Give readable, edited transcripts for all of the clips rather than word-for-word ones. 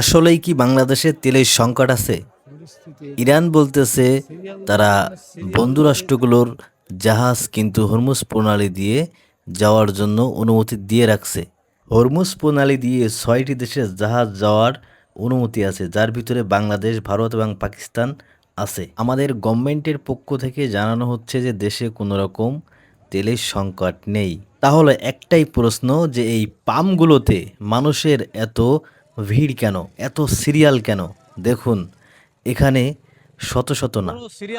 আসলেই কি বাংলাদেশে তেলের সংকট আছে? ইরান বলতেছে তারা বন্ধু রাষ্ট্রগুলোর জাহাজ কিন্তু হরমুজ প্রণালী দিয়ে যাওয়ার জন্য অনুমতি দিয়ে রাখছে। হরমুজ প্রণালী দিয়ে ৬টি দেশের জাহাজ যাওয়ার অনুমতি আছে, যার ভিতরে বাংলাদেশ, ভারত এবং পাকিস্তান আছে। আমাদের গভর্নমেন্টের পক্ষ থেকে জানানো হচ্ছে যে দেশে কোনো রকম তেলের সংকট নেই। তাহলে একটাই প্রশ্ন, যে এই পাম্পগুলোতে মানুষের এত ভিড় কেন, এত সিরিয়াল কেন? দেখুন, এখানে শত শত না,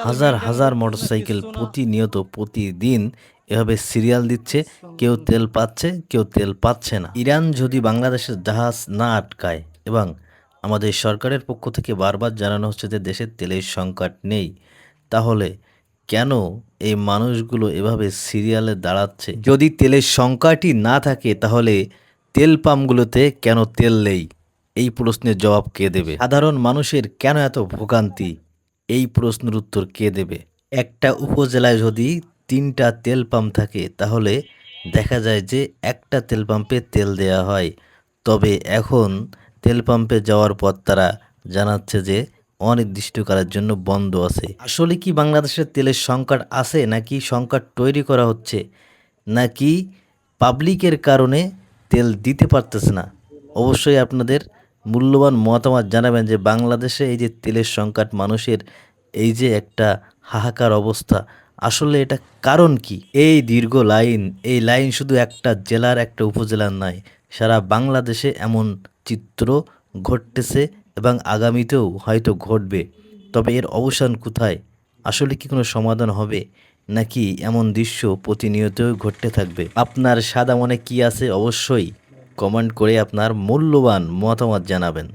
হাজার হাজার মোটরসাইকেল প্রতিনিয়ত প্রতিদিন এভাবে সিরিয়াল দিচ্ছে। কেউ তেল পাচ্ছে, কেউ তেল পাচ্ছে না। ইরান যদি বাংলাদেশের জাহাজ না আটকায়, এবং আমাদের সরকারের পক্ষ থেকে বারবার জানানো হচ্ছে যে দেশের তেলের সংকট নেই, তাহলে কেন এই মানুষগুলো এভাবে সিরিয়ালে দাঁড়াচ্ছে? যদি তেলের সংকটই না থাকে, তাহলে তেল পাম্পগুলোতে কেন তেল নেই? এই প্রশ্নের জবাব কে দেবে? সাধারণ মানুষের কেন এত ভোগান্তি? এই প্রশ্নের উত্তর কে দেবে? একটা উপজেলায় যদি 3টা তেল পাম্প থাকে, তাহলে দেখা যায় যে একটা তেল পাম্পে তেল দেয়া হয়। তবে এখন তেল পাম্পে যাওয়ার পর তারা জানাচ্ছে যে অনির্দিষ্টকালের জন্য বন্ধ আছে। আসলে কি বাংলাদেশের তেলের সংকট আছে, নাকি সংকট তৈরি করা হচ্ছে, নাকি পাবলিকের কারণে তেল দিতে পারতেছে না? অবশ্যই আপনাদের মূল্যবান মতামত জানাবেন যে বাংলাদেশে এই যে তেলের সংকট, মানুষের এই যে একটা হাহাকার অবস্থা, আসলে এটা কারণ কি? এই দীর্ঘ লাইন, এই লাইন শুধু একটা জেলার, একটা উপজেলার নয়, সারা বাংলাদেশে এমন চিত্র ঘটতেছে এবং আগামীতেও হয়তো ঘটবে। তবে এর অবসান কোথায়? আসলে কি কোনো সমাধান হবে, নাকি এমন দৃশ্য প্রতিনিয়তই ঘটতে থাকবে? আপনার সাদা মনে কি আছে? অবশ্যই কমেন্ট করে আপনার মূল্যবান মতামত জানাবেন।